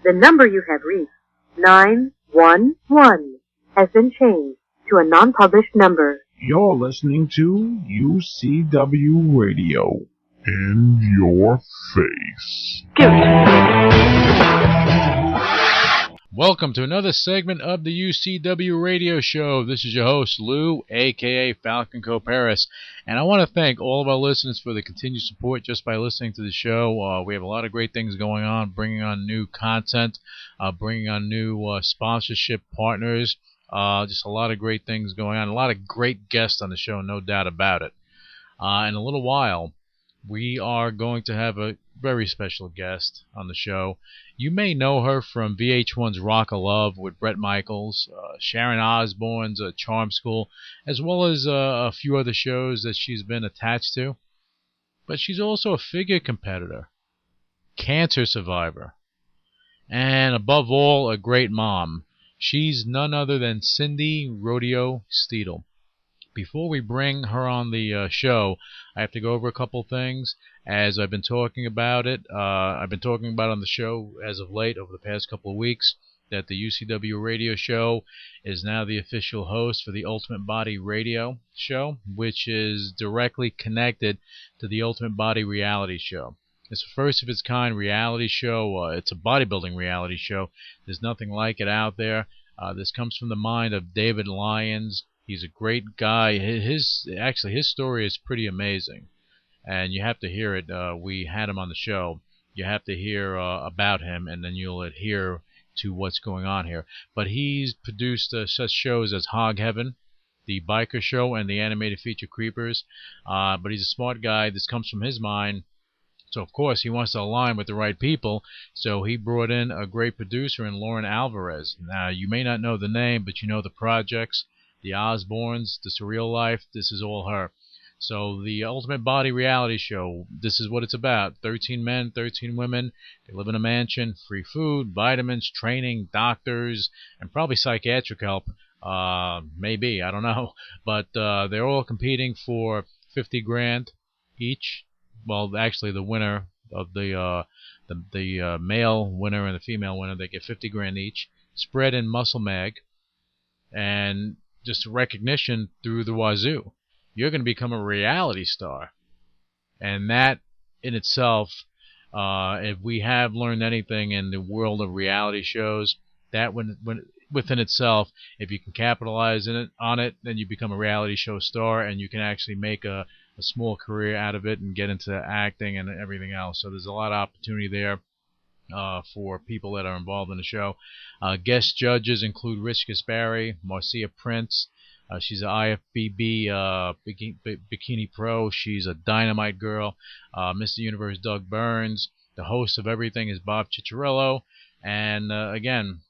The number you have reached, 911, has been changed to a non-published number. You're listening to UCW Radio. In your face. Welcome to another segment of the UCW Radio Show. This is your host, Lou, a.k.a. Falcon Coparis. And I want to thank all of our listeners for the continued support just by listening to the show. We have a lot of great things going on, bringing on new content, bringing on new sponsorship partners. Just a lot of great things going on. A lot of great guests on the show, no doubt about it. In a little while, we are going to have a very special guest on the show. You may know her from VH1's Rock of Love with Bret Michaels, Sharon Osbourne's Charm School, as well as a few other shows that she's been attached to. But she's also a figure competitor, cancer survivor, and above all, a great mom. She's none other than Cindy Rodeo Steedle. Before we bring her on the show, I have to go over a couple things. As I've been talking about it, I've been talking about on the show as of late, over the past couple of weeks, that the UCW Radio Show is now the official host for the Ultimate Body Radio Show, which is directly connected to the Ultimate Body Reality Show. It's the first of its kind reality show. It's a bodybuilding reality show. There's nothing like it out there. This comes from the mind of David Lyons. He's a great guy. His story is pretty amazing, and you have to hear it. We had him on the show. You have to hear about him, and then you'll adhere to what's going on here. But he's produced such shows as Hog Heaven, the Biker Show, and the animated feature Creepers. But he's a smart guy. This comes from his mind. So, of course, he wants to align with the right people, so he brought in a great producer in Lauren Alvarez. Now, you may not know the name, but you know the projects, the Osbournes, the Surreal Life. This is all her. So the Ultimate Body Reality Show, this is what it's about. 13 men, 13 women. They live in a mansion, free food, vitamins, training, doctors, and probably psychiatric help. Maybe, I don't know. But they're all competing for $50,000 each. Well, actually, the winner of the male winner and the female winner, they get $50,000 each, spread in Muscle Mag, and just recognition through the wazoo. You're going to become a reality star, and that in itself, if we have learned anything in the world of reality shows, that when within itself, if you can capitalize on it, then you become a reality show star, and you can actually make a small career out of it and get into acting and everything else. So there's a lot of opportunity there for people that are involved in the show. Guest judges include Rich Gaspari, Marcia Prince. She's an IFBB Bikini Pro. She's a dynamite girl. Mr. Universe Doug Burns. The host of everything is Bob Cicciarello. And again,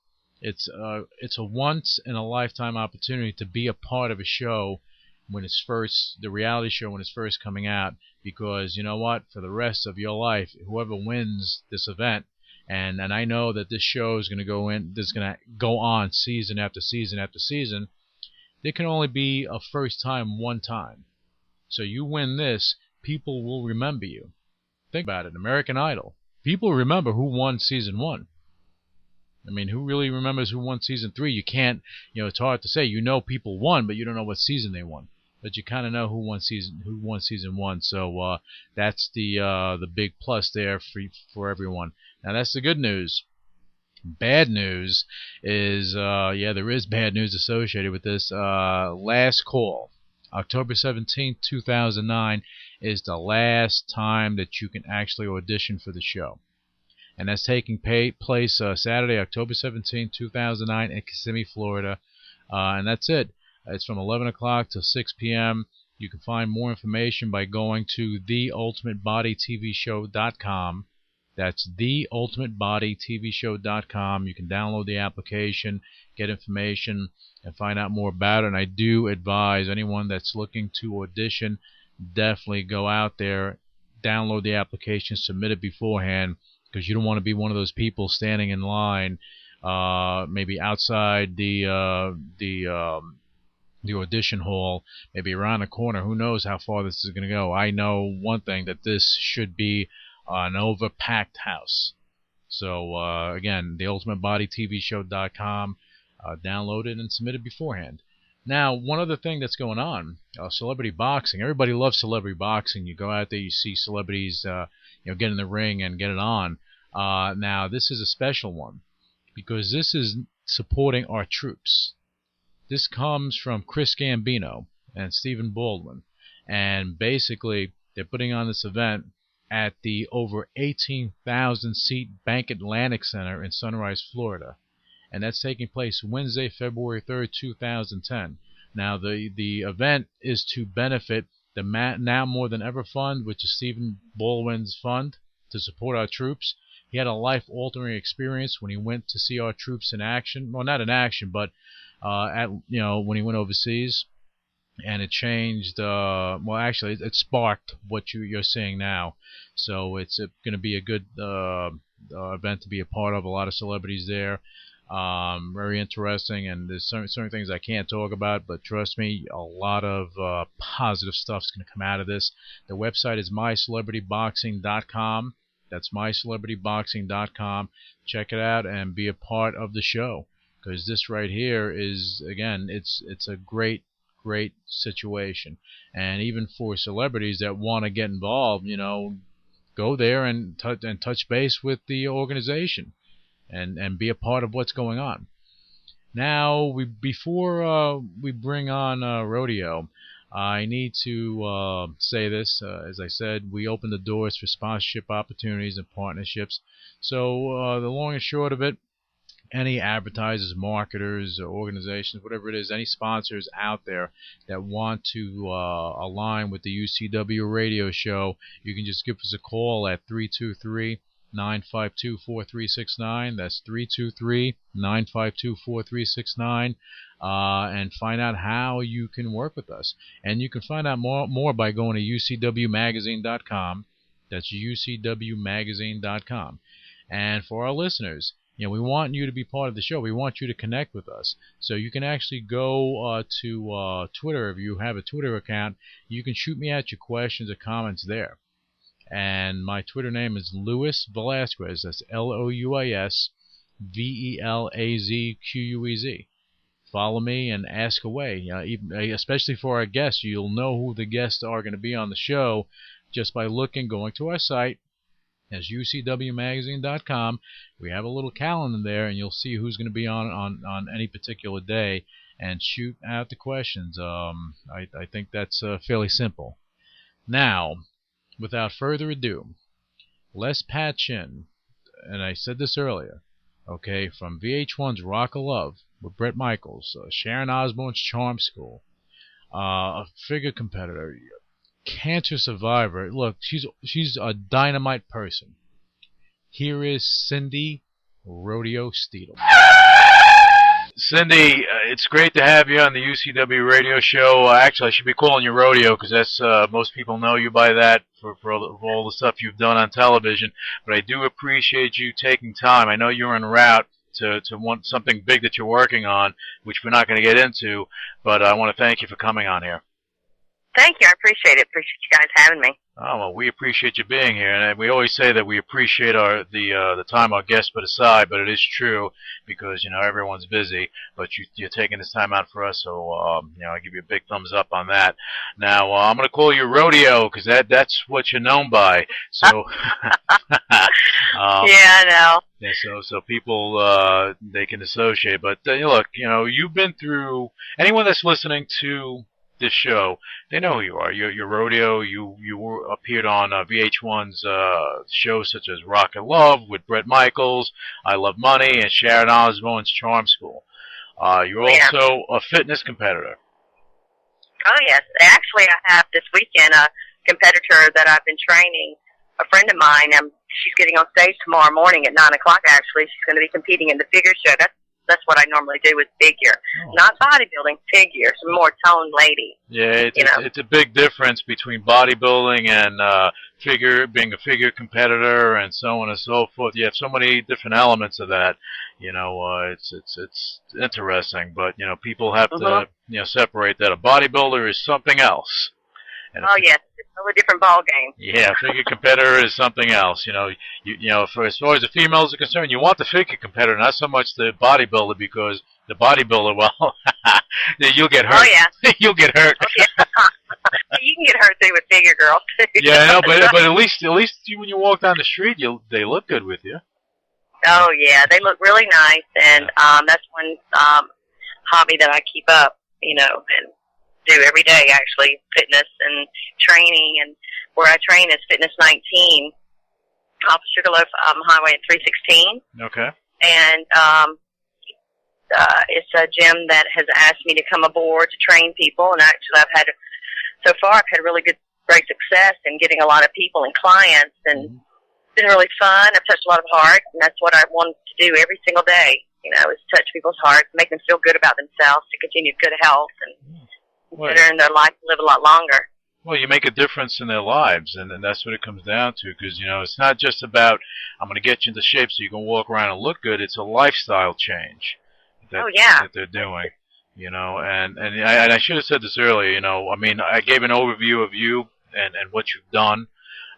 it's a once-in-a-lifetime opportunity to be a part of a show when it's first, the reality show when it's first coming out, because you know what, for the rest of your life, whoever wins this event, and I know that this show is going to go on season after season after season, there can only be a first time one time. So you win this, people will remember you. Think about it, American Idol. People remember who won season 1. I mean, who really remembers who won season 3? You can't, it's hard to say. You know people won, but you don't know what season they won. But you kind of know who won season 1. So that's the big plus there for everyone. Now that's the good news. Bad news is, there is bad news associated with this. Last call, October 17th, 2009, is the last time that you can actually audition for the show. And that's taking place Saturday, October 17th, 2009 in Kissimmee, Florida. And that's it. It's from 11 o'clock to 6 p.m. You can find more information by going to theultimatebodytvshow.com. That's theultimatebodytvshow.com. You can download the application, get information, and find out more about it. And I do advise anyone that's looking to audition, definitely go out there, download the application, submit it beforehand, because you don't want to be one of those people standing in line, maybe outside the audition hall, maybe around the corner. Who knows how far this is going to go? I know one thing, that this should be an overpacked house. So, again, theultimatebodytvshow.com. Download it and submit it beforehand. Now, one other thing that's going on, celebrity boxing. Everybody loves celebrity boxing. You go out there, you see celebrities get in the ring and get it on. Now, this is a special one because this is supporting our troops. This comes from Chris Gambino and Stephen Baldwin. And basically, they're putting on this event at the over 18,000-seat Bank Atlantic Center in Sunrise, Florida. And that's taking place Wednesday, February 3rd, 2010. Now, the event is to benefit the Now More Than Ever Fund, which is Stephen Baldwin's fund to support our troops. He had a life-altering experience when he went to see our troops in action. Well, not in action, but when he went overseas. And it changed, it sparked what you're seeing now. So it's going to be a good event to be a part of. A lot of celebrities there. Very interesting, and there's certain things I can't talk about, but trust me, a lot of positive stuff's going to come out of this. The website is mycelebrityboxing.com. That's mycelebrityboxing.com. Check it out and be a part of the show, because this right here is, again, it's a great situation. And even for celebrities that want to get involved, go there and touch base with the organization and be a part of what's going on. Now, before we bring on Rodeo, I need to say this. As I said, we open the doors for sponsorship opportunities and partnerships. So the long and short of it, any advertisers, marketers, or organizations, whatever it is, any sponsors out there that want to align with the UCW radio show, you can just give us a call at 323-952-4369. That's 323-952-4369, and find out how you can work with us. And you can find out more by going to ucwmagazine.com. That's ucwmagazine.com. And for our listeners, we want you to be part of the show. We want you to connect with us. So you can actually go to Twitter. If you have a Twitter account, you can shoot me out your questions or comments there. And my Twitter name is Louis Velazquez. That's LouisVelazquez. Follow me and ask away. Especially for our guests, you'll know who the guests are going to be on the show just by going to our site. As ucwmagazine.com. We have a little calendar there, and you'll see who's going to be on any particular day, and shoot out the questions. I think that's fairly simple. Now, without further ado, let's patch in, and I said this earlier, okay, from VH1's Rock of Love with Bret Michaels, Sharon Osbourne's Charm School, a figure competitor, cancer survivor. Look, she's a dynamite person. Here is Cindy Rodeo Steedle. Cindy, it's great to have you on the UCW radio show. Actually, I should be calling you Rodeo because that's most people know you by that for all the stuff you've done on television. But I do appreciate you taking time. I know you're en route to want something big that you're working on, which we're not going to get into. But I want to thank you for coming on here. Thank you. I appreciate it. Appreciate you guys having me. Oh, well, we appreciate you being here, and we always say that we appreciate the time our guests put aside, but it is true because everyone's busy. But you're taking this time out for us, so I give you a big thumbs up on that. Now I'm going to call you Rodeo because that's what you're known by. So yeah, I know. Yeah, so people they can associate. But look, you've been through. Anyone that's listening to this show, they know who you are. You're Rodeo. You appeared on VH1's shows such as Rock and Love with Bret Michaels, I Love Money, and Sharon Osbourne's Charm School. You're also a fitness competitor. Oh, yes. Actually, I have this weekend a competitor that I've been training, a friend of mine. She's getting on stage tomorrow morning at 9 o'clock, actually. She's going to be competing in the figure show. That's what I normally do with figure. Not bodybuilding, figure. She's a more toned lady. Yeah, it's a big difference between bodybuilding and being a figure competitor and so on and so forth. You have so many different elements of that. It's interesting, but people have to separate that. A bodybuilder is something else. And Oh, yes. It's a totally different ball game. yeah, figure competitor is something else. You know, for as far as the females are concerned, you want the figure competitor, not so much the bodybuilder, because the bodybuilder, well, you'll get hurt. Oh, yeah. You'll get hurt. Oh, yeah. You can get hurt too with figure girls too. Yeah, I know, but at least when you walk down the street, they look good with you. Oh yeah, they look really nice, and that's one hobby that I keep up, and do every day actually, fitness and training. And where I train is Fitness 19 off of Sugarloaf Highway at 316. Okay. And it's a gym that has asked me to come aboard to train people, and actually so far I've had great success in getting a lot of people and clients, and it's been really fun. I've touched a lot of hearts, and that's what I want to do every single day, is touch people's hearts, make them feel good about themselves to continue good health and considering their life to live a lot longer. Well, you make a difference in their lives, and that's what it comes down to, because, it's not just about, I'm going to get you into shape so you can walk around and look good. It's a lifestyle change that they're doing. And I should have said this earlier, I gave an overview of you and what you've done,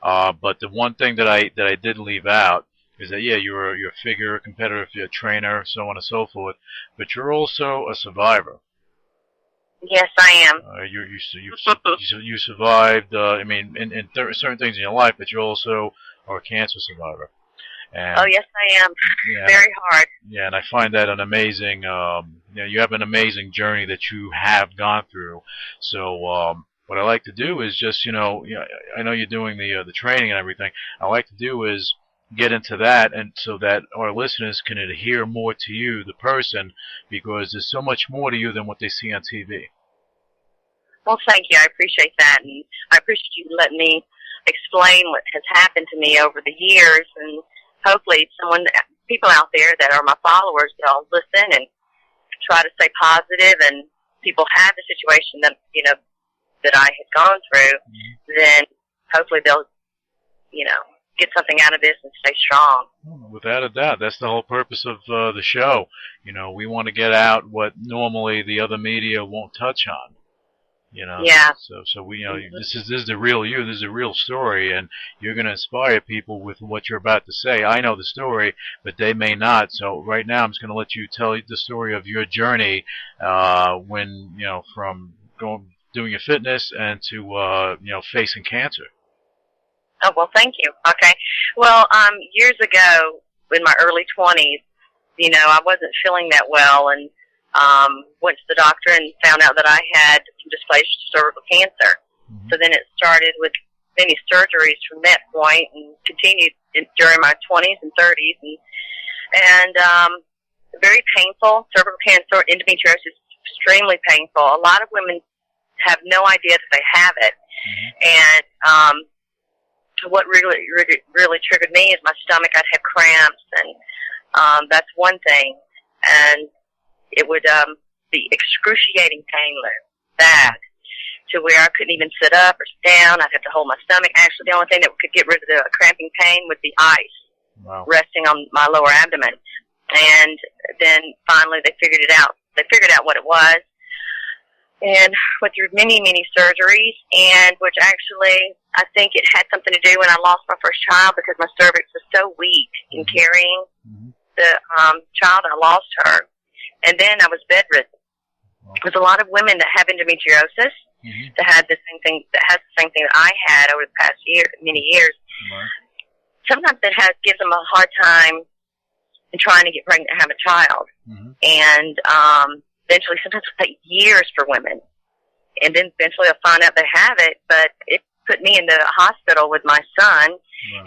but the one thing that I did leave out is that, you're a figure competitor, you're a trainer, so on and so forth, but you're also a survivor. Yes, I am. You survived, in certain things in your life, but you also are a cancer survivor. And, oh, yes, I am. Yeah, very hard. Yeah, and I find that an amazing, you have an amazing journey that you have gone through. So what I like to do is just, I know you're doing the training and everything. I like to do is get into that, and so that our listeners can adhere more to you, the person, because there's so much more to you than what they see on TV. Well, thank you. I appreciate that, and I appreciate you letting me explain what has happened to me over the years, and hopefully people out there that are my followers, they'll listen and try to stay positive, and people have the situation that, that I had gone through, then hopefully they'll, get something out of this and stay strong. Without a doubt. That's the whole purpose of the show. We want to get out what normally the other media won't touch on. Yeah. So we, this is the real you. This is a real story, and you're going to inspire people with what you're about to say. I know the story, but they may not. So right now, I'm just going to let you tell the story of your journey, when from doing your fitness and to facing cancer. Oh, well, thank you. Okay. Well, years ago, in my early 20s, I wasn't feeling that well, and went to the doctor and found out that I had displaced cervical cancer. So then it started with many surgeries from that point, and continued during my 20s and 30s, and very painful. Cervical cancer, endometriosis, extremely painful. A lot of women have no idea that they have it, and what really triggered me is my stomach. I'd have cramps, and that's one thing, and it would be excruciating pain, bad, to where I couldn't even sit up or sit down. I'd have to hold my stomach. Actually, the only thing that could get rid of the cramping pain would be ice resting on my lower abdomen. And then finally they figured it out. They figured out what it was, and went through many, many surgeries, and which actually I think it had something to do when I lost my first child, because my cervix was so weak in carrying the child. I lost her, and then I was bedridden. There's a lot of women that have endometriosis that has the same thing that I had over the past many years. Sometimes it gives them a hard time in trying to get pregnant and have a child, and eventually, sometimes it'll take years for women, and then eventually they'll find out they have it. But it put me in the hospital with my son,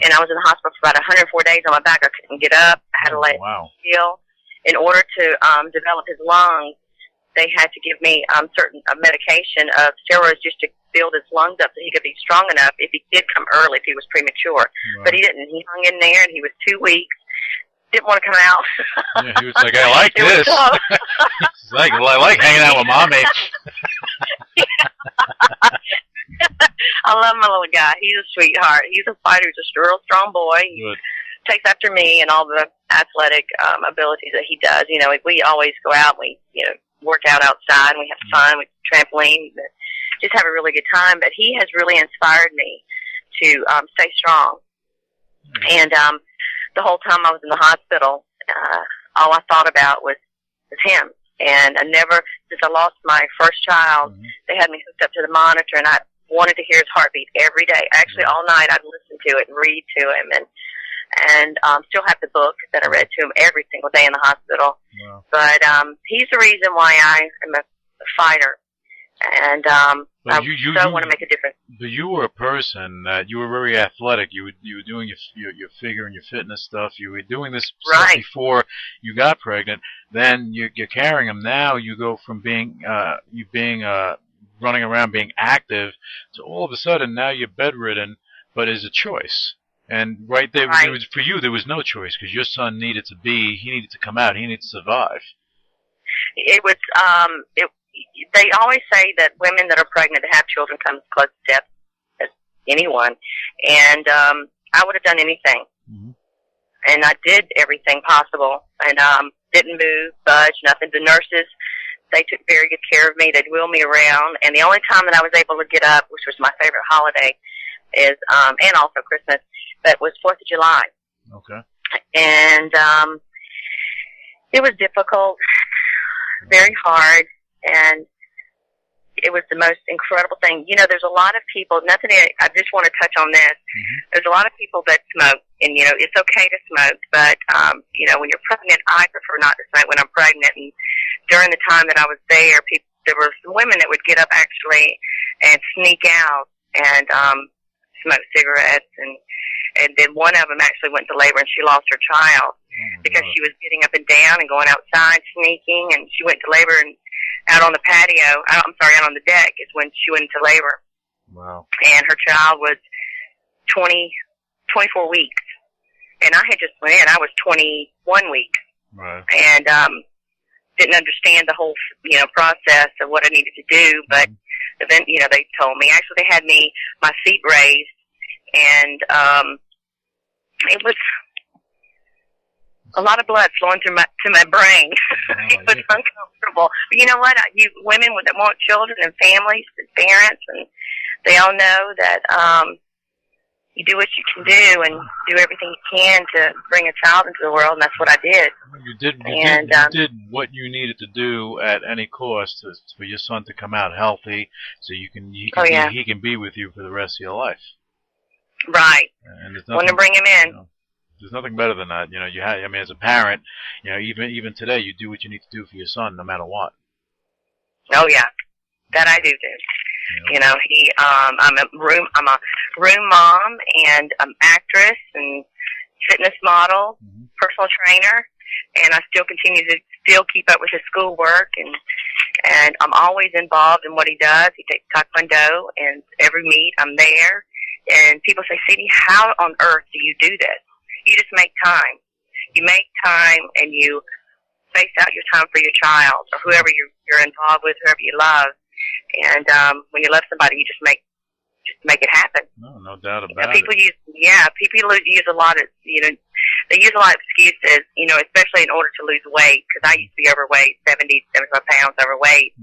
and I was in the hospital for about 104 days on my back. I couldn't get up. I had to let him heal. In order to develop his lungs, they had to give me certain medication of steroids just to build his lungs up so he could be strong enough if he did come early, if he was premature. But he didn't. He hung in there, and he was 2 weeks. Didn't want to come out. Yeah, he was like, I like this. He's like, well, I like hanging out with mommy. I love my little guy. He's a sweetheart. He's a fighter. He's a real strong boy. He takes after me and all the athletic abilities that he does. We always go out. We work out outside, and we have fun. We trampoline, just have a really good time. But he has really inspired me to stay strong. And the whole time I was in the hospital, all I thought about was him. And I never, since I lost my first child, they had me hooked up to the monitor, and I wanted to hear his heartbeat every day. Actually, all night I'd listen to it and read to him, and still have the book that I read to him every single day in the hospital. Wow. But he's the reason why I am a fighter, and I want to make a difference. But you were a person that you were very athletic. You were doing your figure and your fitness stuff. You were doing this stuff before you got pregnant. Then you're carrying him. Now you go from being running around being active to all of a sudden now you're bedridden, but is a choice. And right there, for you, there was no choice because your son he needed to come out. He needed to survive. It was, they always say that women that are pregnant to have children come as close to death as anyone. And I would have done anything. And I did everything possible and didn't move, budge, nothing. The nurses, they took very good care of me. They'd wheel me around. And the only time that I was able to get up, which was my favorite holiday, is and also Christmas, but was 4th of July. Okay. And it was difficult, very hard, and it was the most incredible thing. You know, there's a lot of people, I just want to touch on this. There's a lot of people that smoke, and, you know, it's okay to smoke, but, you know, when you're pregnant, I prefer not to smoke when I'm pregnant. And during the time that I was there, there were some women that would get up actually and sneak out and smoke cigarettes, and then one of them actually went to labor and she lost her child because she was getting up and down and going outside sneaking, and she went to labor and out on the patio, out on the deck is when she went into labor. Wow. And her child was 24 weeks. And I had just went in, I was 21 weeks. Right. And didn't understand the whole, you know, process of what I needed to do, but then, you know, they told me, actually they had my feet raised, and it was a lot of blood flowing to my brain. It was uncomfortable. But you know what? Women that want children and families and parents, and they all know that you do what you can do and do everything you can to bring a child into the world, and that's what I did. You did what you needed to do at any cost for your son to come out healthy, so he can be with you for the rest of your life. Right. And want to bring him in. You know, there's nothing better than that. You know, I mean, as a parent, you know, even today, you do what you need to do for your son, no matter what. Oh yeah, that I do. You know, I'm a room mom and actress and fitness model, personal trainer, and I still continue to keep up with his schoolwork, and I'm always involved in what he does. He takes Taekwondo, and every meet I'm there. And people say, Cindy, how on earth do you do this? You just make time. You make time, and you space out your time for your child or whoever you're involved with, whoever you love. And when you love somebody, you just make it happen. No doubt about it. People use a lot of, you know, they use a lot of excuses, you know, especially in order to lose weight, because I used to be overweight, 75 pounds overweight,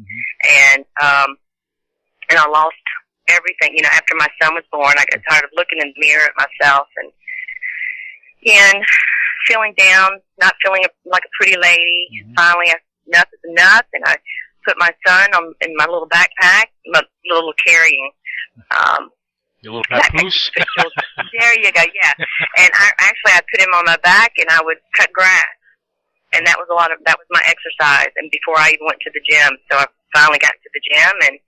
and I lost everything. You know, after my son was born, I got tired of looking in the mirror at myself and feeling down, not feeling like a pretty lady. Finally, enough is enough, and I put my son in my little backpack, my little carrying. Your little papoose? There you go, yeah. And I put him on my back, and I would cut grass. And that was my exercise, and before I even went to the gym. So I finally got to the gym and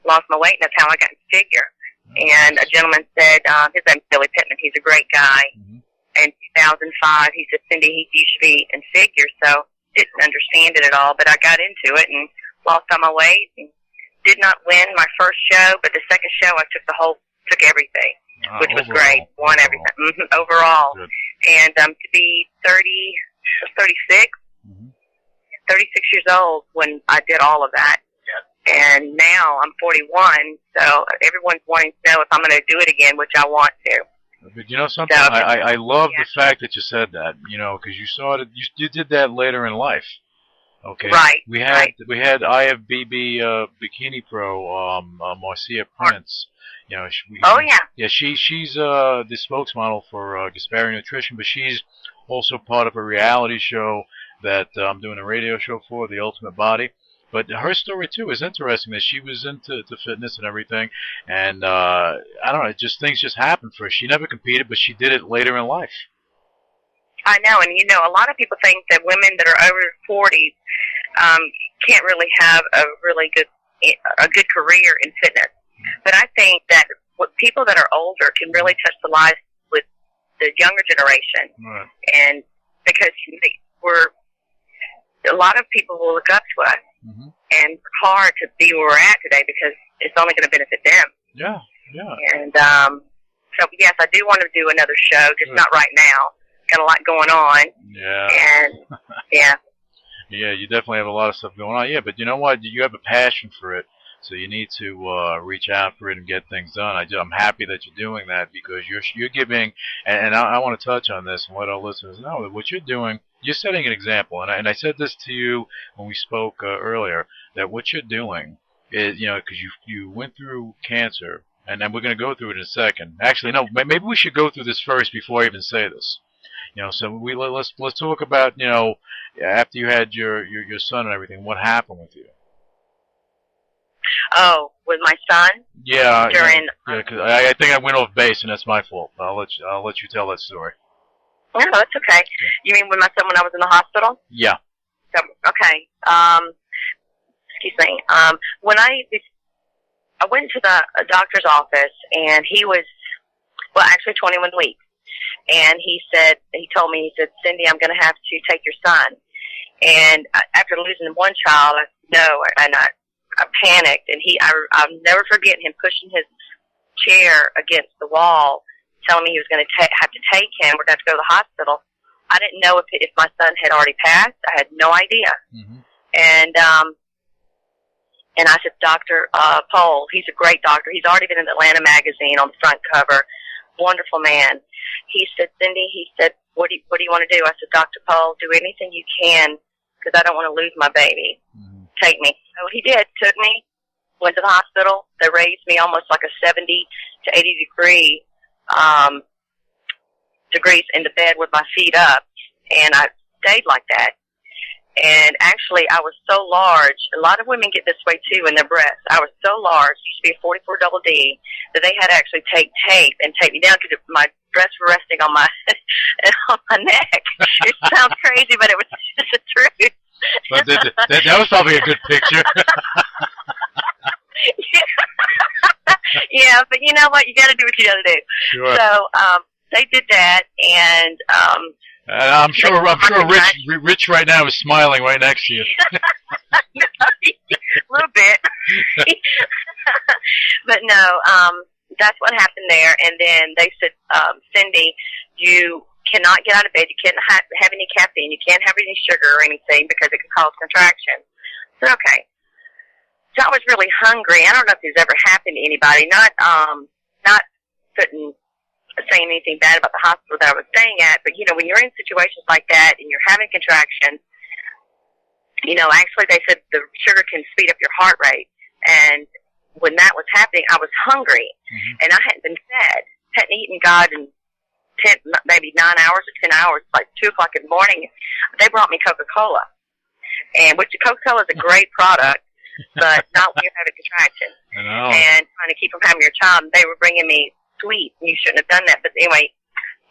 lost my weight, and that's how I got in figure. And a gentleman said, his name's Billy Pittman, he's a great guy. In 2005, he said, Cindy, you should be in figure. So didn't understand it at all, but I got into it and lost all my weight and did not win my first show, but the second show I took everything, which was great. Won everything overall. Good. And to be 36 years old when I did all of that. And now I'm 41, so everyone's wanting to know if I'm going to do it again, which I want to. But you know something? So, I love the fact that you said that, you know, because you saw it, you did that later in life. Okay. Right. We had IFBB Bikini Pro Marcia Prince. You know, she's the spokesmodel for Gaspari Nutrition, but she's also part of a reality show that I'm doing a radio show for, The Ultimate Body. But her story too is interesting. That she was into fitness and everything, and I don't know, things just happened for her. She never competed, but she did it later in life. I know, and a lot of people think that women that are over 40 can't really have a good career in fitness. But I think that people that are older can really touch the lives with the younger generation, Right. And because a lot of people will look up to us and work hard to be where we're at today because it's only going to benefit them. Yeah. And so yes, I do want to do another show, just not right now. Got a lot going on. Yeah. And yeah. Yeah, you definitely have a lot of stuff going on. Yeah, but you know what? You have a passion for it, so you need to reach out for it and get things done. I'm happy that you're doing that because you're giving, and I want to touch on this and let our listeners know that what you're doing, you're setting an example. And I said this to you when we spoke earlier, that what you're doing is, because you went through cancer, and then we're going to go through it in a second. Actually, no, maybe we should go through this first before I even say this. So let's talk about, after you had your son and everything, what happened with you? Oh, with my son? Yeah. During. Yeah, because I think I went off base, and that's my fault. I'll let you tell that story. No, that's okay. You mean with my son when I was in the hospital? Yeah. So, okay. Excuse me. When I went to the doctor's office, and he was, actually 21 weeks. And he told me, Cindy, I'm going to have to take your son. And after losing one child, I said, no, and I panicked. And I'll never forget him pushing his chair against the wall, telling me he was going to have to take him. We're going to have to go to the hospital. I didn't know if my son had already passed. I had no idea. Mm-hmm. And I said, Dr. Pohl, he's a great doctor. He's already been in Atlanta magazine on the front cover. Wonderful man. He said, Cindy, what do you want to do? I said, Dr. Pohl, do anything you can because I don't want to lose my baby. Mm-hmm. Take me. So he did. Took me, went to the hospital. They raised me almost like a 70 to 80 degrees in the bed with my feet up, and I stayed like that. And actually, I was so large. A lot of women get this way, too, in their breasts. I was so large, used to be a 44 double D, that they had to actually take tape and tape me down because my breasts were resting on my neck. It sounds crazy, but it was just the truth. But that was probably a good picture. Yeah, but you know what? You got to do what you got to do. Sure. So they did that, and I'm sure Rich right now is smiling right next to you. A little bit. But no, that's what happened there. And then they said, Cindy, you cannot get out of bed. You can't have any caffeine. You can't have any sugar or anything because it can cause contraction. I said, okay. So I was really hungry. I don't know if this ever happened to anybody. Not saying anything bad about the hospital that I was staying at, but when you're in situations like that and you're having contractions, actually they said the sugar can speed up your heart rate. And when that was happening, I was hungry, and I hadn't been fed, hadn't eaten God in maybe 9 hours or 10 hours, like 2 o'clock in the morning. They brought me Coca-Cola, and which Coca-Cola is a great product, but not when you're having contractions. I know. And trying to keep from having your child, they were bringing me sweet. You shouldn't have done that. But anyway,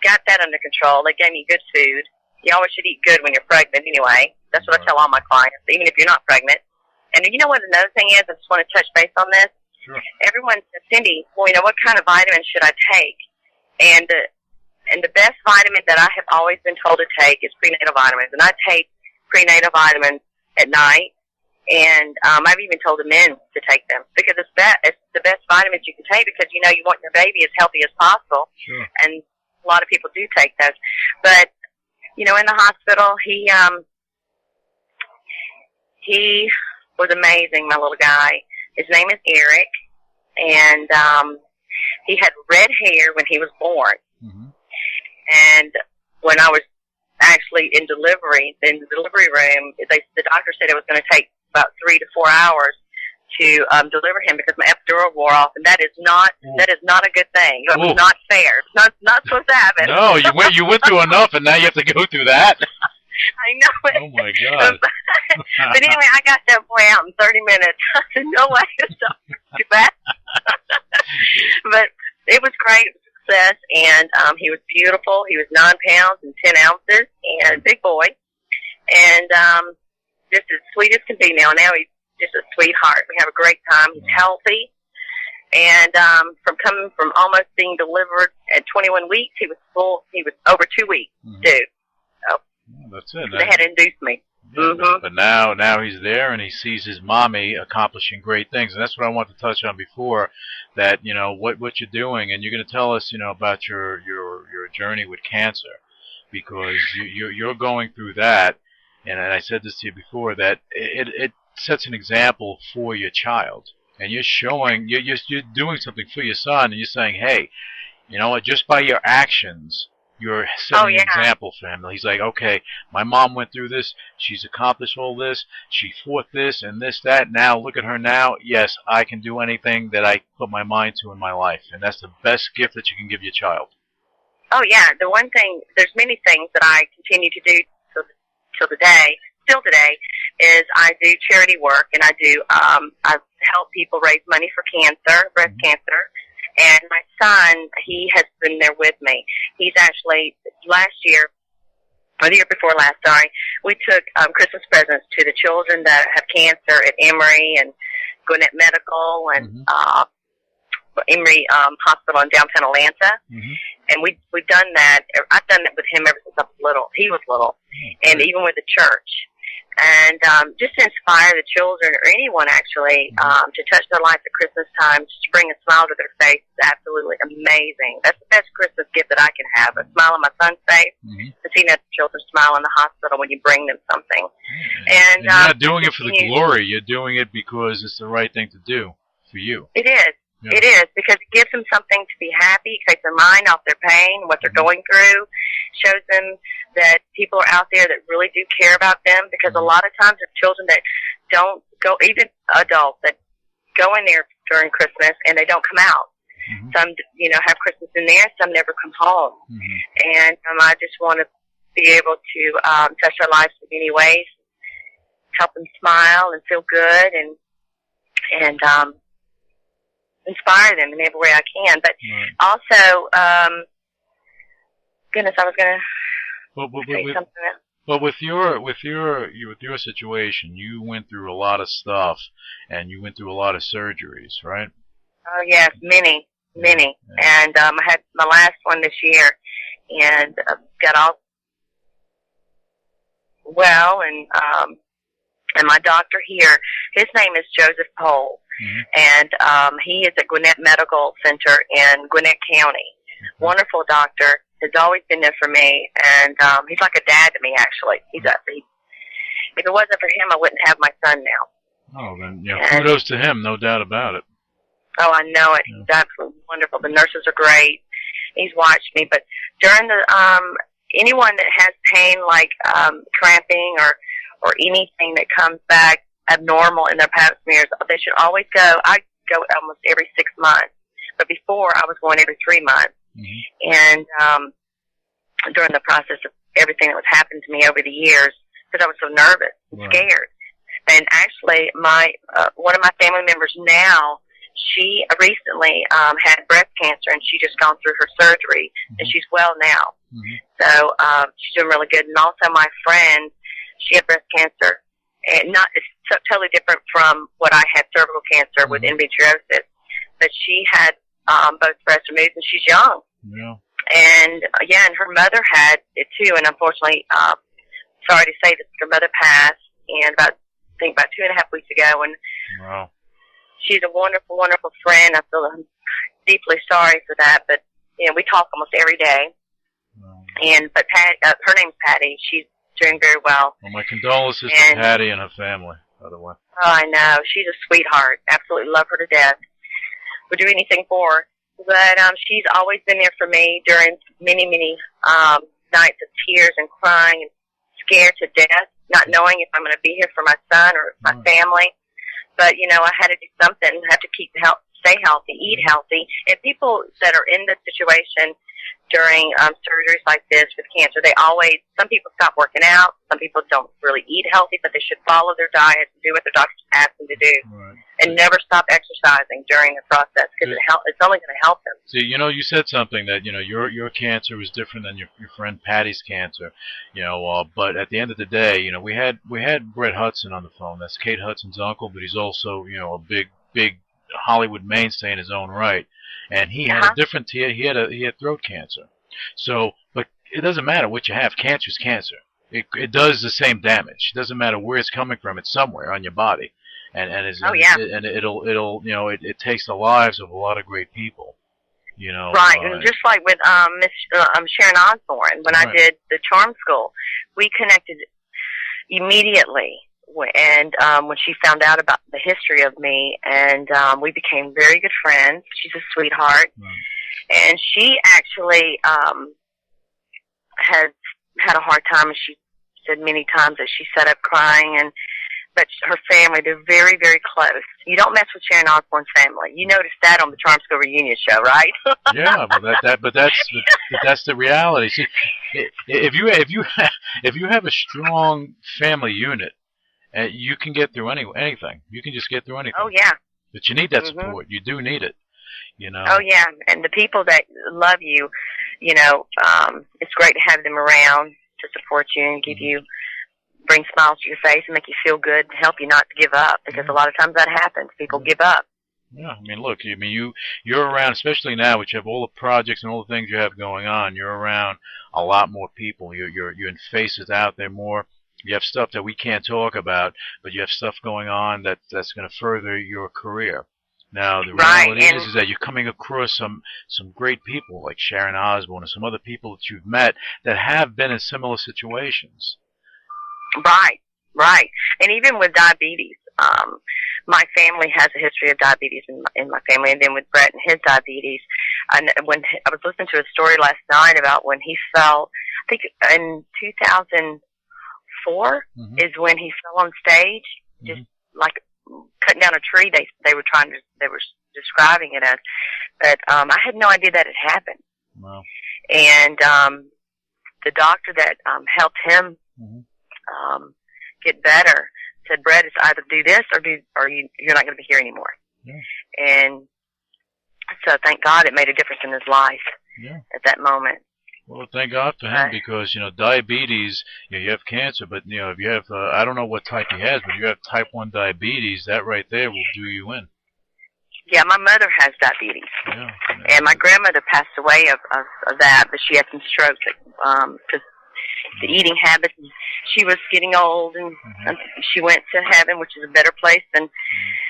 got that under control. They gave me good food. You always should eat good when you're pregnant anyway. That's what I tell all my clients, even if you're not pregnant. And you know what another thing is? I just want to touch base on this. Sure. Everyone says, Cindy, what kind of vitamins should I take? And the best vitamin that I have always been told to take is prenatal vitamins. And I take prenatal vitamins at night. And I've even told the men to take them because it's the best vitamins you can take because you want your baby as healthy as possible. Sure. And a lot of people do take those. But in the hospital, he was amazing, my little guy. His name is Eric, and he had red hair when he was born. Mm-hmm. And when I was actually in the delivery room, the doctor said it was going to take about 3 to 4 hours to deliver him because my epidural wore off, and that is not a good thing. It was not fair. It's not supposed to happen. No, you went through enough, and now you have to go through that. I know it. Oh my God! But anyway, I got that boy out in 30 minutes. I said, no way, it's not too bad. But it was great. It was a success, and he was beautiful. He was 9 pounds and 10 ounces, and a big boy, and just as sweet as can be now. Now he's just a sweetheart. We have a great time. He's healthy. And from coming from almost being delivered at 21 weeks, he was over 2 weeks, too. So that's it. They had induced me. Yeah, but now he's there, and he sees his mommy accomplishing great things. And that's what I wanted to touch on before, that, what you're doing. And you're going to tell us, about your journey with cancer, because you're going through that. And I said this to you before, that it sets an example for your child, and you're doing something for your son, and you're saying, hey, you know what, just by your actions, you're setting an example for him. He's like, okay, my mom went through this, she's accomplished all this, she fought this and this, that, now look at her now. Yes, I can do anything that I put my mind to in my life, and that's the best gift that you can give your child. Oh yeah, the one thing, there's many things that I continue to do still today, is I do charity work, and I help people raise money for cancer, breast cancer. And my son, he has been there with me. He's actually, the year before last, we took Christmas presents to the children that have cancer at Emory and Gwinnett Medical and Emory Hospital in downtown Atlanta. And we've done that. I've done that with him ever since I was little. He was little. And even with the church. And just to inspire the children, or anyone actually, to touch their life at Christmas time, just to bring a smile to their face is absolutely amazing. That's the best Christmas gift that I can have, a smile on my son's face, to see that children smile in the hospital when you bring them something. And you're not doing it for the glory. You're doing it because it's the right thing to do for you. It is. Yeah. It is, because it gives them something to be happy, takes their mind off their pain, what they're going through, shows them that people are out there that really do care about them, because a lot of times there's children that don't go, even adults that go in there during Christmas and they don't come out. Some, have Christmas in there, some never come home. And I just want to be able to touch their lives in many ways, help them smile and feel good, and inspire them in every way I can. But also, goodness, I was going to say something else. Well, with your situation, you went through a lot of stuff, and you went through a lot of surgeries, right? Oh yes, many. Yeah. And I had my last one this year, and got all well. And my doctor here, his name is Joseph Pohl. And he is at Gwinnett Medical Center in Gwinnett County. Wonderful doctor. Has always been there for me. And he's like a dad to me, actually. If it wasn't for him, I wouldn't have my son now. Oh, then, kudos to him, no doubt about it. Oh, I know it. He's absolutely wonderful. The nurses are great. He's watched me. But during the, anyone that has pain like cramping or anything that comes back abnormal in their pap smears, they should always go. I go almost every 6 months, but before I was going every 3 months. And during the process of everything that was happening to me over the years, because I was so nervous and scared. And actually, my one of my family members now, she recently had breast cancer, and she just gone through her surgery, and she's well now. So she's doing really good. And also my friend, she had breast cancer. And it's totally different from what I had, cervical cancer with endometriosis. But she had both breasts removed, and she's young. And and her mother had it too. And unfortunately, sorry to say this, her mother passed, and about 2.5 weeks ago. And she's a wonderful, wonderful friend. I feel deeply sorry for that, but we talk almost every day. But her name's Patty. She's doing very well. Well, my condolences to Patty and her family, by the way. Oh, I know. She's a sweetheart. Absolutely love her to death. Would do anything for her. But she's always been there for me during many, many nights of tears and crying and scared to death, not knowing if I'm going to be here for my son or my family. But, you know, I had to do something. I had to stay healthy, eat healthy. And people that are in this situation during surgeries like this with cancer, some people stop working out. Some people don't really eat healthy, but they should follow their diet and do what their doctors ask them to do. Right. And never stop exercising during the process because it's only going to help them. See, you know, you said something that, you know, your cancer was different than your friend Patty's cancer, you know, but at the end of the day, you know, we had Brett Hudson on the phone. That's Kate Hudson's uncle, but he's also, you know, a big Hollywood mainstay in his own right. And he had he had throat cancer. So, but it doesn't matter what you have. Cancer is cancer. It does the same damage. It doesn't matter where it's coming from. It's somewhere on your body. And it'll you know, it takes the lives of a lot of great people, you know. Right, and just like with Sharon Osbourne, when I did the charm school, we connected immediately, and when she found out about the history of me, and we became very good friends. She's a sweetheart, and she actually has had a hard time, and she said many times that she sat up crying, but her family, they're very, very close. You don't mess with Sharon Osbourne's family. You noticed that on the Charm School reunion show, right? Yeah, but that's the reality. See, if you have a strong family unit, you can get through anything. You can just get through anything. Oh yeah. But you need that support. You do need it. You know. Oh yeah, and the people that love you, you know, it's great to have them around to support you and give you. Bring smiles to your face and make you feel good and help you not to give up, because a lot of times that happens. People give up. Yeah, I mean, look, you're around, especially now, which you have all the projects and all the things you have going on. You're around a lot more people. You're in faces out there more. You have stuff that we can't talk about, but you have stuff going on that's going to further your career. Now, the reality is that you're coming across some great people like Sharon Osbourne and some other people that you've met that have been in similar situations. Right. And even with diabetes, my family has a history of diabetes in my family, and then with Brett and his diabetes. And when I was listening to a story last night about when he fell, I think in 2004 is when he fell on stage, just like cutting down a tree. They were describing it as, but I had no idea that had happened. Wow. And the doctor that helped him get better said, Brett, it's either do this or you're not going to be here anymore. Yeah. And so thank God it made a difference in his life at that moment. Well, thank God for him, because, you know, diabetes, you have cancer, but, you know, if you have, I don't know what type he has, but if you have type 1 diabetes, that right there will do you in. Yeah, my mother has diabetes. Yeah. And my grandmother passed away of that, but she had some strokes because the eating habits. She was getting old, and she went to heaven, which is a better place than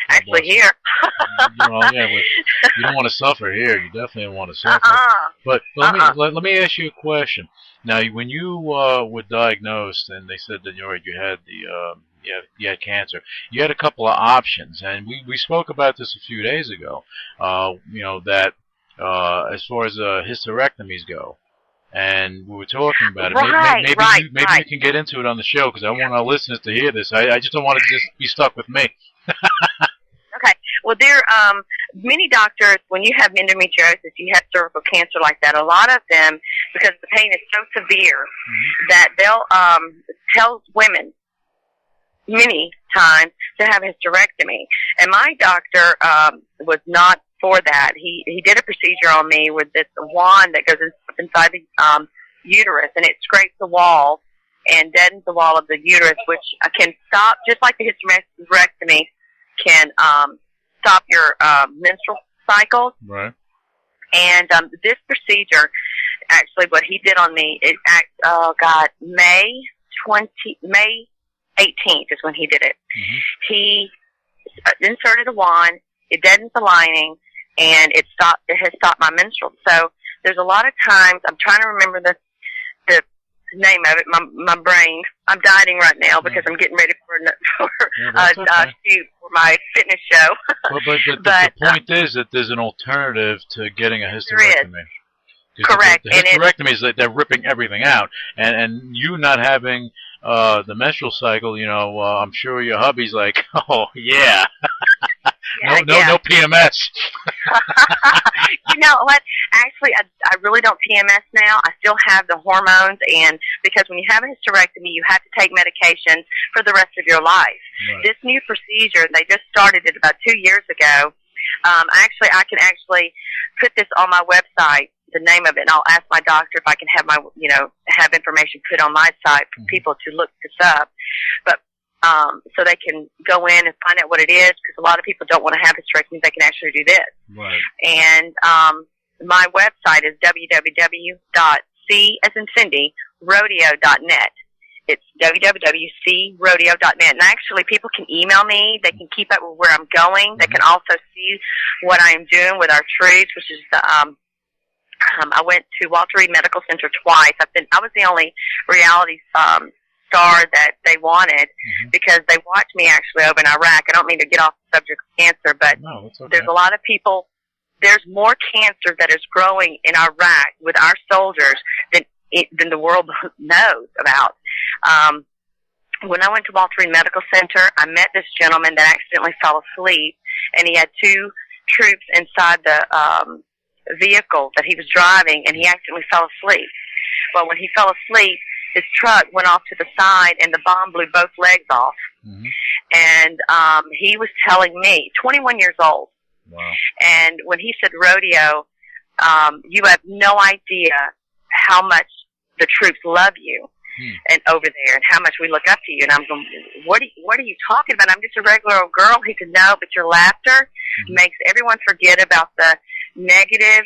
actually here. Well, yeah, you don't want to suffer here. You definitely don't want to suffer. But let me ask you a question. Now, when you were diagnosed, and they said that you had you had cancer, you had a couple of options, and we spoke about this a few days ago. You know that as far as hysterectomies go. And we were talking about it. Maybe you can get into it on the show, because I want our listeners to hear this. I just don't want it to just be stuck with me. Okay. Well, there many doctors, when you have endometriosis, you have cervical cancer like that, a lot of them, because the pain is so severe, that they'll tell women many times to have a hysterectomy. And my doctor was not for that. He did a procedure on me with this wand that goes inside the uterus, and it scrapes the wall and deadens the wall of the uterus, which can stop, just like the hysterectomy can stop your menstrual cycle. Right. And this procedure, actually, what he did on me, May 18th is when he did it. He inserted a wand, it deadens the lining, and it has stopped my menstrual. So there's a lot of times, I'm trying to remember the name of it, my brain. I'm dieting right now because I'm getting ready for shoot for my fitness show. But the point is that there's an alternative to getting a hysterectomy. Correct. The hysterectomy is that they're ripping everything out, and you not having the menstrual cycle. I'm sure your hubby's like, oh yeah, no PMS. You know what? Actually, I really don't PMS now. I still have the hormones, and because when you have a hysterectomy, you have to take medications for the rest of your life. Right. This new procedure, they just started it about 2 years ago. I can actually put this on my website, the name of it, and I'll ask my doctor if I can have have information put on my site for people to look this up. But so they can go in and find out what it is, because a lot of people don't want to have hysterectomies. They can actually do this. Right. And my website is www.c as in Cindy rodeo.net. It's www.crodeo.net. And actually, people can email me. They can keep up with where I'm going. They can also see what I'm doing with our troops, which is the I went to Walter Reed Medical Center twice. I was the only reality star that they wanted, because they watched me actually over in Iraq. I don't mean to get off the subject of cancer, but there's a lot of people. There's more cancer that is growing in Iraq with our soldiers than the world knows about. When I went to Walter Reed Medical Center, I met this gentleman that accidentally fell asleep, and he had two troops inside the vehicle that he was driving, and he accidentally fell asleep. Well, when he fell asleep, his truck went off to the side, and the bomb blew both legs off. And he was telling me, 21 years old, and when he said rodeo, you have no idea how much the troops love you and over there, and how much we look up to you. And I'm going, what are you talking about? I'm just a regular old girl. He said, no, but your laughter makes everyone forget about the negative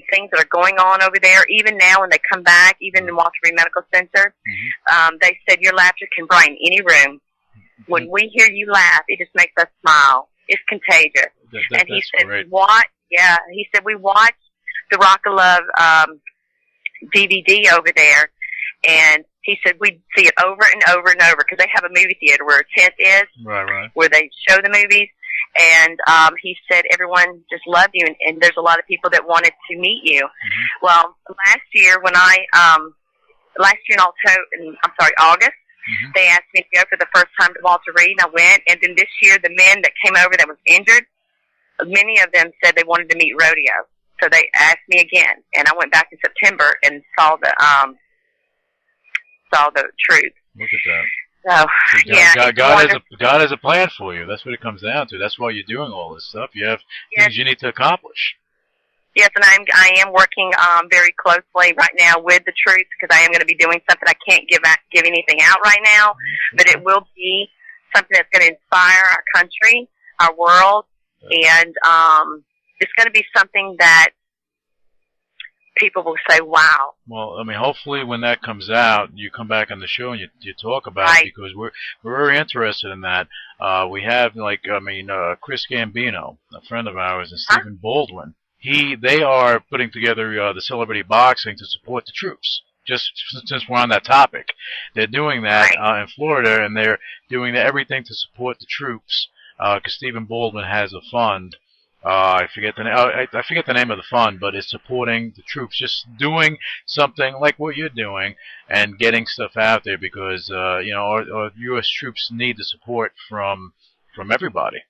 things that are going on over there. Even now when they come back, even in Walter Reed Medical Center, they said your laughter can brighten any room. When we hear you laugh, it just makes us smile. It's contagious. And he said, great. He said, we watched the Rock of Love DVD over there, and he said we'd see it over and over and over, because they have a movie theater where a tent is, where they show the movies. And he said everyone just loved you, and there's a lot of people that wanted to meet you. Well, last year in August, they asked me to go for the first time to Walter Reed, and I went. And then this year, the men that came over that was injured, many of them said they wanted to meet rodeo. So they asked me again, and I went back in September and saw the truth. Look at that. So, God has a plan for you. That's what it comes down to. That's why you're doing all this stuff. You have things you need to accomplish. Yes, and I am working very closely right now with the troops, because I am going to be doing something. I can't give anything out right now, but it will be something that's going to inspire our country, our world, and it's going to be something that people will say, wow. Well, I mean, hopefully when that comes out, you come back on the show and you talk about it, because we're very interested in that. We have, Chris Gambino, a friend of ours, and Stephen Baldwin. They are putting together the celebrity boxing to support the troops. Just since we're on that topic, they're doing that in Florida, and they're doing everything to support the troops. Because Stephen Baldwin has a fund. I forget the name of the fund, but it's supporting the troops, just doing something like what you're doing and getting stuff out there, because our U.S. troops need the support from everybody.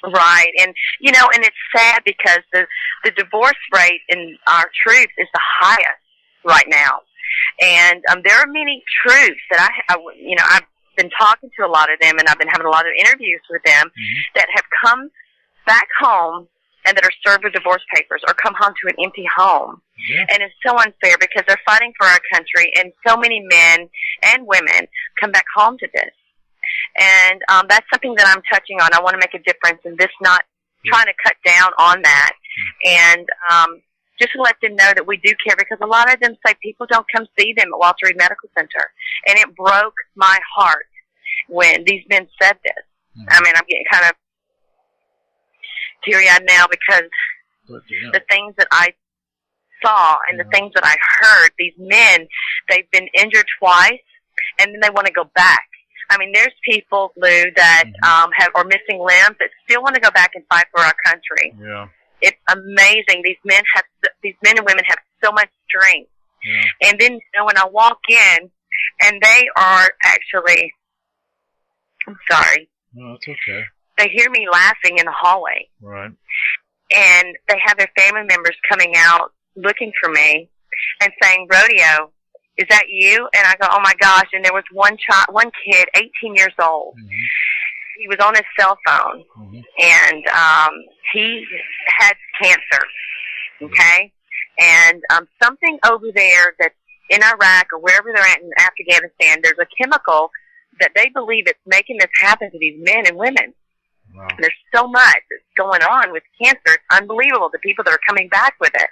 Right, and and it's sad, because the divorce rate in our troops is the highest right now, and there are many troops that I've been talking to a lot of them, and I've been having a lot of interviews with them that have come back home and that are served with divorce papers, or come home to an empty home. And it's so unfair, because they're fighting for our country, and so many men and women come back home to this. And that's something that I'm touching on. I want to make a difference in this, not trying to cut down on that, and just to let them know that we do care, because a lot of them say people don't come see them at Walter Reed Medical Center. And it broke my heart when these men said this. I mean, I'm getting kind of teary-eyed now, because the things that I saw and the things that I heard, these men, they've been injured twice, and then they want to go back. I mean, there's people, Lou, that are missing limbs that still want to go back and fight for our country. It's amazing. These men and women have so much strength. Yeah. And then, when I walk in, and they are actually, I'm sorry. No, it's okay. They hear me laughing in the hallway. Right. And they have their family members coming out looking for me and saying, "Rodeo, is that you?" And I go, "Oh my gosh!" And there was one kid, 18 years old. Mm-hmm. He was on his cell phone, mm-hmm. and he had cancer. Okay, and something over there that's in Iraq or wherever they're at in Afghanistan, there's a chemical that they believe it's making this happen to these men and women. Wow. There's so much that's going on with cancer. It's unbelievable, the people that are coming back with it.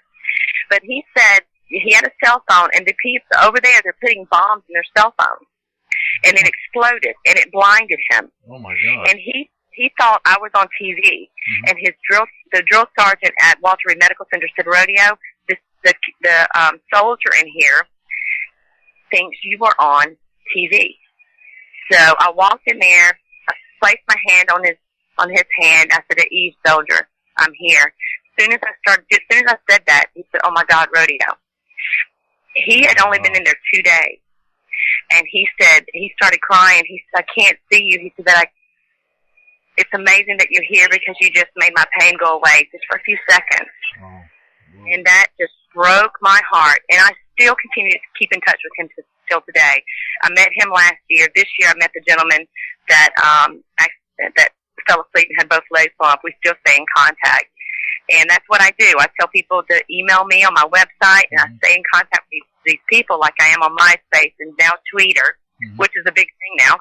But he said he had a cell phone, and the people over there, they're putting bombs in their cell phones. And it exploded, and it blinded him. Oh, my God. And he thought I was on TV. Mm-hmm. And the drill sergeant at Walter Reed Medical Center said, "Rodeo, the soldier in here thinks you were on TV." So I walked in there, I placed my hand on his hand. I said, "At ease, soldier, I'm here." As soon as I said that, he said, "Oh my God, Rodeo." He had only been in there 2 days, and he started crying. He said, "I can't see you." He said, "It's amazing that you're here because you just made my pain go away just for a few seconds." Oh, and that just broke my heart, and I still continue to keep in touch with him till today. I met him last year. This year, I met the gentleman that fell asleep and had both legs blown up. We still stay in contact. And that's what I do. I tell people to email me on my website, and I stay in contact with these people like I am on MySpace and now Twitter, which is a big thing now.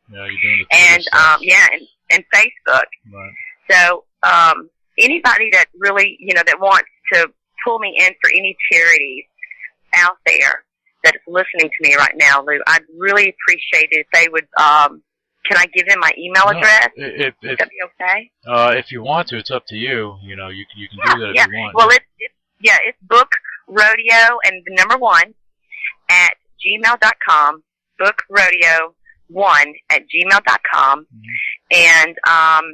Yeah, you're doing the Twitter and Facebook. Right. So anybody that really, that wants to pull me in for any charities out there that is listening to me right now, Lou, I'd really appreciate it if they would can I give them my email address? Would that be okay? If you want to, it's up to you. You can do that if you want. Well, it's book rodeo and the number 1 at gmail.com. Book rodeo 1 at gmail.com. Mm-hmm. And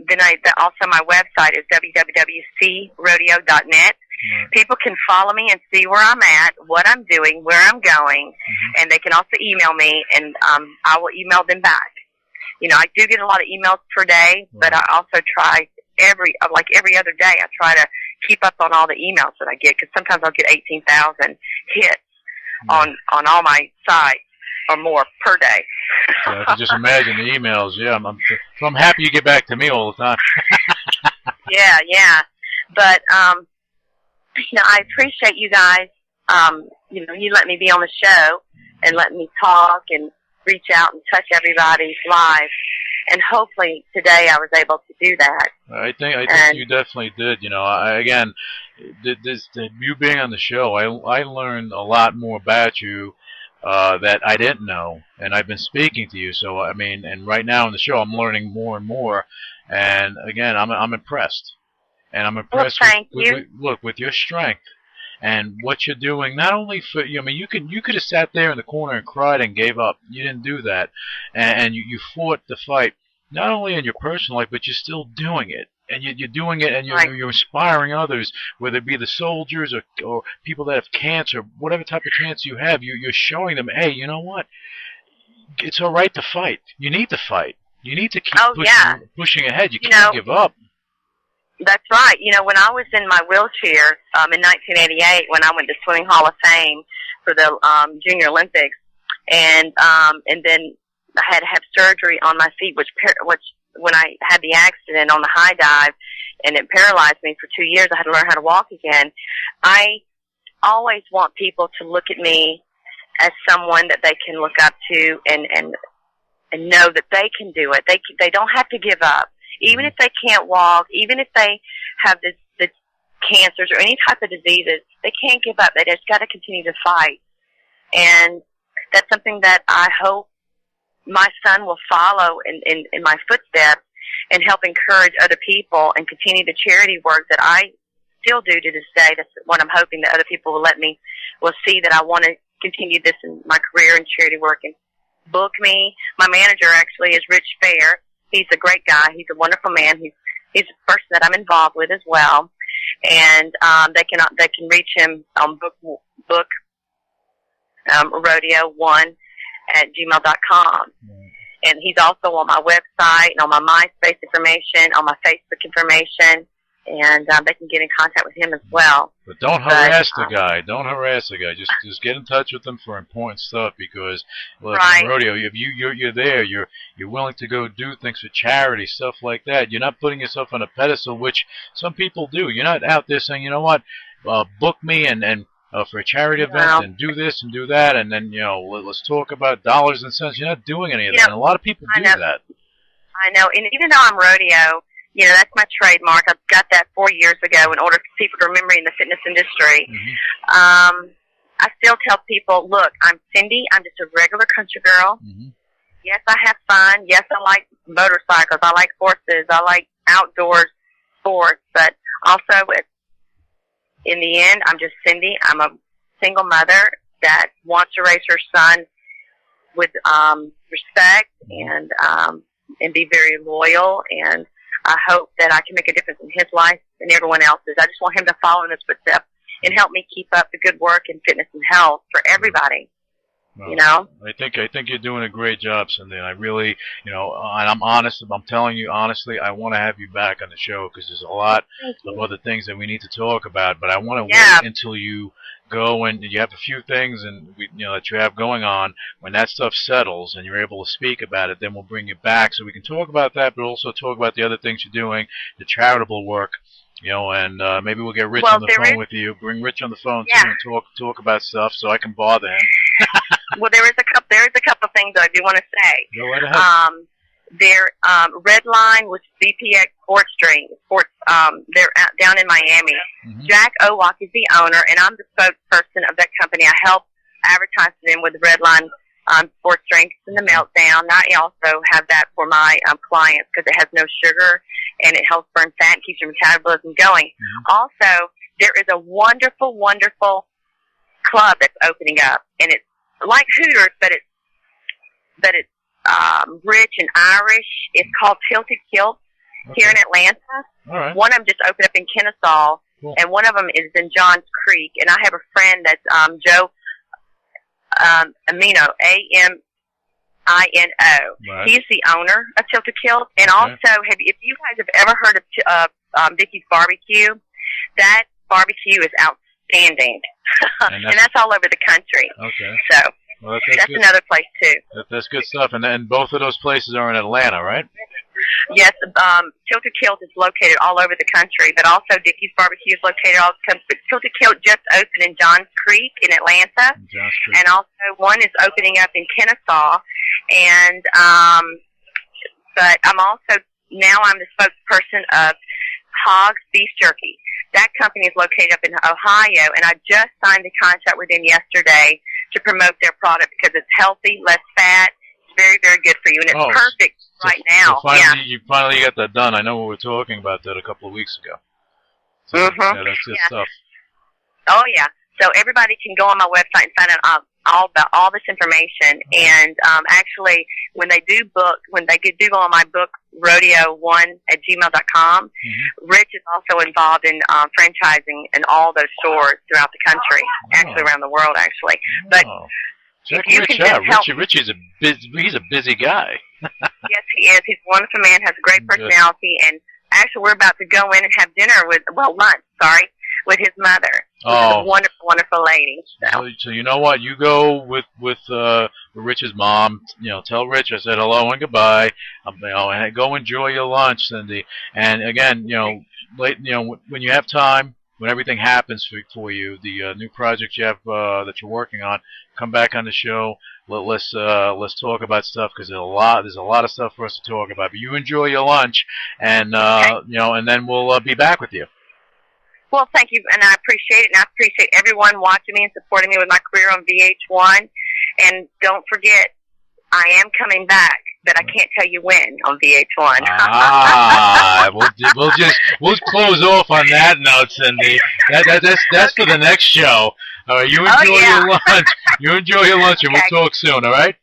then also my website is www.crodeo.net. Mm-hmm. People can follow me and see where I'm at, what I'm doing, where I'm going, and they can also email me, and I will email them back. I do get a lot of emails per day, but I also try every other day, I try to keep up on all the emails that I get, because sometimes I'll get 18,000 hits on all my sites or more per day. Yeah, I can just imagine the emails. Yeah, I'm happy you get back to me all the time. Yeah. But, I appreciate you guys, you let me be on the show and let me talk and reach out and touch everybody's lives. And hopefully today I was able to do that. I think you definitely did. Again, you being on the show, I learned a lot more about you that I didn't know, and I've been speaking to you. So and right now on the show, I'm learning more and more. And again, I'm impressed, and I'm impressed with your strength. And what you're doing, not only for you could have sat there in the corner and cried and gave up. You didn't do that, and you fought the fight, not only in your personal life, but you're still doing it, and you're doing it, and you're inspiring others, whether it be the soldiers or people that have cancer, whatever type of cancer you have. You're showing them, hey, you know what? It's all right to fight. You need to fight. You need to keep pushing ahead. You can't give up. That's right. When I was in my wheelchair in 1988, when I went to Swimming Hall of Fame for the Junior Olympics, and then I had to have surgery on my feet, which when I had the accident on the high dive, and it paralyzed me for 2 years, I had to learn how to walk again. I always want people to look at me as someone that they can look up to and know that they can do it. They don't have to give up. Even if they can't walk, even if they have the cancers or any type of diseases, they can't give up. They just got to continue to fight. And that's something that I hope my son will follow in my footsteps and help encourage other people and continue the charity work that I still do to this day. That's what I'm hoping that other people will see that I want to continue this in my career in charity work and book me. My manager actually is Rich Fair. He's a great guy. He's a wonderful man. He's a person that I'm involved with as well. and they can reach him on book rodeo1@gmail.com. And he's also on my website and on my MySpace information, on my Facebook information, and they can get in contact with him as well. But don't harass the guy. Don't harass the guy. Just get in touch with him for important stuff, because look, in rodeo, if you're there, you're willing to go do things for charity, stuff like that. You're not putting yourself on a pedestal, which some people do. You're not out there saying, you know what, book me and for a charity event and do this and do that, and then let's talk about dollars and cents. You're not doing any of that. And a lot of people do that. I know, and even though I'm rodeo, that's my trademark. I got that 4 years ago in order for people to remember me in the fitness industry. Mm-hmm. I still tell people, look, I'm Cindy. I'm just a regular country girl. Mm-hmm. Yes, I have fun. Yes, I like motorcycles. I like horses. I like outdoor sports. But also, in the end, I'm just Cindy. I'm a single mother that wants to raise her son with respect and be very loyal. And I hope that I can make a difference in his life and everyone else's. I just want him to follow in his footsteps and help me keep up the good work in fitness and health for everybody. Well, I think you're doing a great job, Cindy. And I really, and I'm honest. I'm telling you honestly, I want to have you back on the show because there's a lot of other things that we need to talk about. But I want to wait until you go and you have a few things and that you have going on. When that stuff settles and you're able to speak about it, then we'll bring you back so we can talk about that, but also talk about the other things you're doing, the charitable work. And maybe we'll get Rich on the phone with you. Bring Rich on the phone too and talk about stuff so I can bother him. Well, there is a couple things that I do want to say. Go right ahead. Their Redline with BPX Sports Drink. They're down in Miami. Mm-hmm. Jack Owak is the owner, and I'm the spokesperson of that company. I help advertise them with Redline sports drinks and the Meltdown. I also have that for my clients because it has no sugar and it helps burn fat and keeps your metabolism going. Mm-hmm. Also, there is a wonderful, wonderful club that's opening up, and it's like Hooters, but it's rich and Irish. It's called Tilted Kilt here in Atlanta. All right. One of them just opened up in Kennesaw, and one of them is in Johns Creek. And I have a friend that's Joe Amino, Amino. Right. He's the owner of Tilted Kilt. And also, if you guys have ever heard of Dickie's Barbecue, that barbecue is outstanding. And that's all over the country. Okay. So well, that's another place, too. That's good stuff. And both of those places are in Atlanta, right? Yes, Tilted Kilt is located all over the country, but also Dickie's Barbecue is located all over the country. But Tilted Kilt just opened in Johns Creek in Atlanta, and also one is opening up in Kennesaw. And but I'm the spokesperson of Hogs Beef Jerky. That company is located up in Ohio, and I just signed a contract with them yesterday to promote their product because it's healthy, less fat. Very, very good for you, and it's perfect right now. So finally, you finally got that done. I know we were talking about that a couple of weeks ago. So, yeah, that's good stuff. Oh, yeah. So everybody can go on my website and find out all about all this information. And actually, when they do go on my book, rodeo1@gmail.com, Rich is also involved in franchising in all those stores throughout the country, actually around the world, actually. But check Rich out. Richie's he's a busy guy. Yes, he is. He's a wonderful man, has a great personality, and actually we're about to go in and have lunch, with his mother. She's a wonderful, wonderful lady. So you know what? You go with Rich's mom. Tell Rich I said hello and goodbye. And go enjoy your lunch, Cindy. And again, when you have time, when everything happens for you, the new project you have that you're working on, come back on the show. Let's talk about stuff because there's a lot of stuff for us to talk about. But you enjoy your lunch, and and then we'll be back with you. Well, thank you, and I appreciate it, and I appreciate everyone watching me and supporting me with my career on VH1. And don't forget, I am coming back, but I can't tell you when on VH1. We'll close off on that note, Cindy. That's for the next show. All right, you enjoy your lunch. You enjoy your lunch, and we'll talk soon. All right?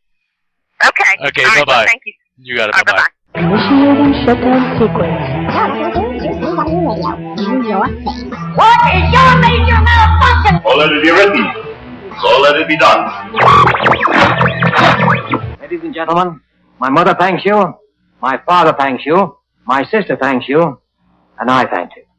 Okay. Okay. All bye bye. Well, thank you. You got it. Bye bye. Initiating shutdown sequence. Welcome to CW Radio in your face. What is your major malfunction? So let it be written. So let it be done. Ladies and gentlemen, my mother thanks you, my father thanks you, my sister thanks you, and I thank you.